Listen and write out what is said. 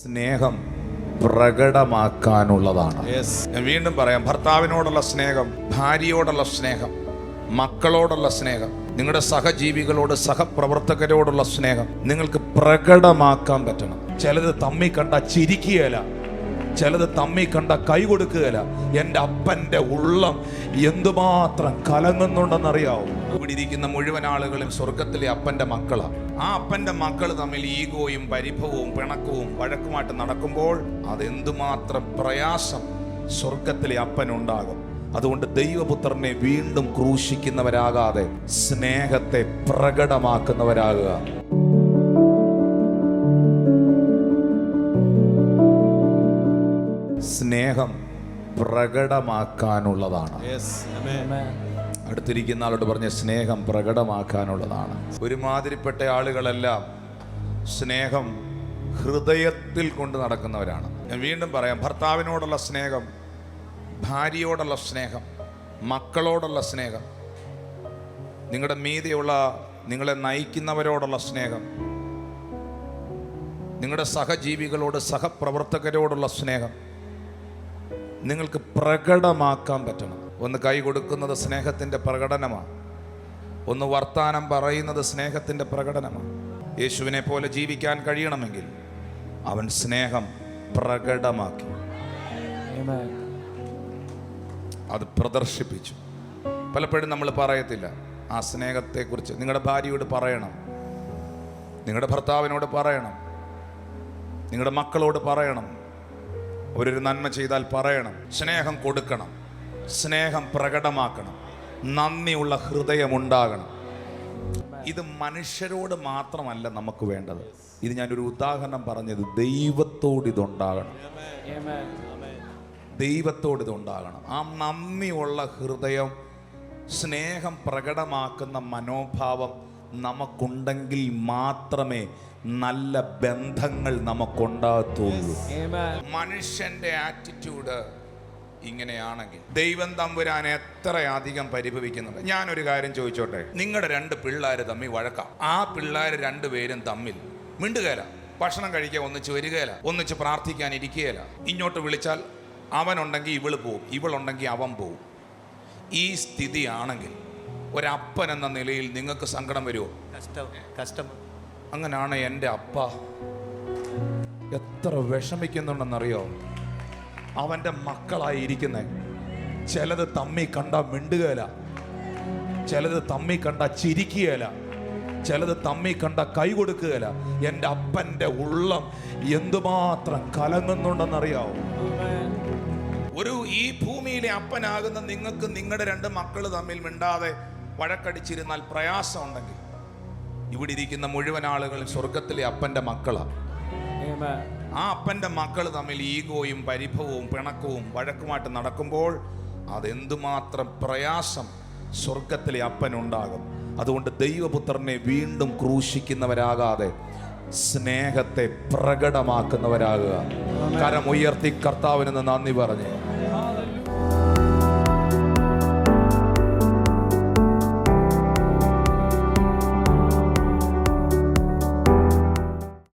സ്നേഹം പ്രകടമാക്കാനുള്ളതാണ്. ഞാൻ വീണ്ടും പറയാം, ഭർത്താവിനോടുള്ള സ്നേഹം, ഭാര്യയോടുള്ള സ്നേഹം, മക്കളോടുള്ള സ്നേഹം, നിങ്ങളുടെ സഹജീവികളോട് സഹപ്രവർത്തകരോടുള്ള സ്നേഹം നിങ്ങൾക്ക് പ്രകടമാക്കാൻ പറ്റണം. ചിലത് തമ്മി കണ്ട ചിരിക്കുകയില്ല, ചിലത് തമ്മി കണ്ട കൈ കൊടുക്കുകയില്ല. എൻ്റെ അപ്പൻ്റെ ഉള്ളം എന്തുമാത്രം കലങ്ങുന്നുണ്ടെന്നറിയാവോ? ഇവിടെ ഇരിക്കുന്ന മുഴുവൻ ആളുകളും സ്വർഗത്തിലെ അപ്പൻ്റെ മക്കളാണ്. ആ അപ്പൻ്റെ മക്കൾ തമ്മിൽ ഈഗോയും പരിഭവവും പിണക്കവും വഴക്കുമായിട്ട് നടക്കുമ്പോൾ അതെന്തുമാത്രം പ്രയാസം സ്വർഗത്തിലെ അപ്പനുണ്ടാകും. അതുകൊണ്ട് ദൈവപുത്രനെ വീണ്ടും ക്രൂശിക്കുന്നവരാകാതെ സ്നേഹത്തെ പ്രകടമാക്കുന്നവരാകുക. സ്നേഹം പ്രകടമാക്കാനുള്ളതാണ്. അടുത്തിരിക്കുന്ന ആളോട് പറഞ്ഞ സ്നേഹം പ്രകടമാക്കാനുള്ളതാണ്. ഒരുമാതിരിപ്പെട്ട ആളുകളെല്ലാം സ്നേഹം ഹൃദയത്തിൽ കൊണ്ട് നടക്കുന്നവരാണ്. ഞാൻ വീണ്ടും പറയാം, ഭർത്താവിനോടുള്ള സ്നേഹം, ഭാര്യയോടുള്ള സ്നേഹം, മക്കളോടുള്ള സ്നേഹം, നിങ്ങളുടെ മീതെയുള്ള നിങ്ങളെ നയിക്കുന്നവരോടുള്ള സ്നേഹം, നിങ്ങളുടെ സഹജീവികളോട് സഹപ്രവർത്തകരോടുള്ള സ്നേഹം നിങ്ങൾക്ക് പ്രകടമാക്കാൻ പറ്റണം. ഒന്ന് കൈ കൊടുക്കുന്നത് സ്നേഹത്തിൻ്റെ പ്രകടനമാണ്. ഒന്ന് വർത്താനം പറയുന്നത് സ്നേഹത്തിൻ്റെ പ്രകടനമാണ്. യേശുവിനെ പോലെ ജീവിക്കാൻ കഴിയണമെങ്കിൽ അവൻ സ്നേഹം പ്രകടമാക്കി, അത് പ്രദർശിപ്പിച്ചു. പലപ്പോഴും നമ്മൾ പറയത്തില്ല ആ സ്നേഹത്തെക്കുറിച്ച്. നിങ്ങളുടെ ഭാര്യയോട് പറയണം, നിങ്ങളുടെ ഭർത്താവിനോട് പറയണം, നിങ്ങളുടെ മക്കളോട് പറയണം. അവരൊരു നന്മ ചെയ്താൽ പറയണം, സ്നേഹം കൊടുക്കണം, സ്നേഹം പ്രകടമാക്കണം, നന്ദിയുള്ള ഹൃദയമുണ്ടാകണം. ഇത് മനുഷ്യരോട് മാത്രമല്ല നമുക്ക് വേണ്ടത്. ഇത് ഞാനൊരു ഉദാഹരണം പറഞ്ഞത്, ദൈവത്തോട് ഇതുണ്ടാകണം. ദൈവത്തോട് ഇതുണ്ടാകണം. ആ നന്ദിയുള്ള ഹൃദയം, സ്നേഹം പ്രകടമാക്കുന്ന മനോഭാവം നമുക്കുണ്ടെങ്കിൽ മാത്രമേ നല്ല ബന്ധങ്ങൾ നമുക്കുണ്ടാകത്തുള്ളൂ. മനുഷ്യന്റെ ആറ്റിറ്റ്യൂഡ് ഇങ്ങനെയാണെങ്കിൽ ദൈവം തമ്പുരാൻ എത്രയധികം പരിഭവിക്കുന്നുണ്ട്. ഞാനൊരു കാര്യം ചോദിച്ചോട്ടെ, നിങ്ങളുടെ രണ്ട് പിള്ളേർ തമ്മിൽ വഴക്കാം. ആ പിള്ളേർ രണ്ടുപേരും തമ്മിൽ മിണ്ടുകയില്ല, ഭക്ഷണം കഴിക്കാൻ ഒന്നിച്ച് വരികയില്ല, ഒന്നിച്ച് പ്രാർത്ഥിക്കാൻ ഇരിക്കുകയില്ല. ഇങ്ങോട്ട് വിളിച്ചാൽ അവനുണ്ടെങ്കിൽ ഇവള് പോവും, ഇവളുണ്ടെങ്കിൽ അവൻ പോവും. ഈ സ്ഥിതിയാണെങ്കിൽ ഒരപ്പൻ എന്ന നിലയിൽ നിങ്ങൾക്ക് സങ്കടം വരുമോ? കഷ്ടം. അങ്ങനെയാണ് എൻ്റെ അപ്പ എത്ര വിഷമിക്കുന്നുണ്ടെന്നറിയോ? അവൻ്റെ മക്കളായിരിക്കുന്നേ ചിലത് തമ്മി കണ്ട മിണ്ടുകയില്ല, ചിലത് തമ്മി കണ്ട ചിരിക്കുകയില്ല, ചിലത് തമ്മി കണ്ട കൈ കൊടുക്കുകയില്ല. എൻ്റെ അപ്പൻ്റെ ഉള്ളം എന്തുമാത്രം കലങ്ങുന്നുണ്ടെന്നറിയാവോ? ഈ ഭൂമിയിലെ അപ്പനാകുന്ന നിങ്ങൾക്ക് നിങ്ങളുടെ രണ്ട് മക്കൾ തമ്മിൽ മിണ്ടാതെ വഴക്കടിച്ചിരുന്നാൽ പ്രയാസമുണ്ടെങ്കിൽ ഇവിടെ ഇരിക്കുന്ന മുഴുവൻ ആളുകളും സ്വർഗത്തിലെ അപ്പൻ്റെ മക്കളാണ്. ആ അപ്പൻ്റെ മക്കൾ തമ്മിൽ ഈഗോയും പരിഭവവും പിണക്കവും വഴക്കുമായിട്ട് നടക്കുമ്പോൾ അതെന്തുമാത്രം പ്രയാസം സ്വർഗത്തിലെ അപ്പനുണ്ടാകും. അതുകൊണ്ട് ദൈവപുത്രനെ വീണ്ടും ക്രൂശിക്കുന്നവരാകാതെ സ്നേഹത്തെ പ്രകടമാക്കുന്നവരാകുക. കരമുയർത്തി കർത്താവിന് നന്ദി പറഞ്ഞേ.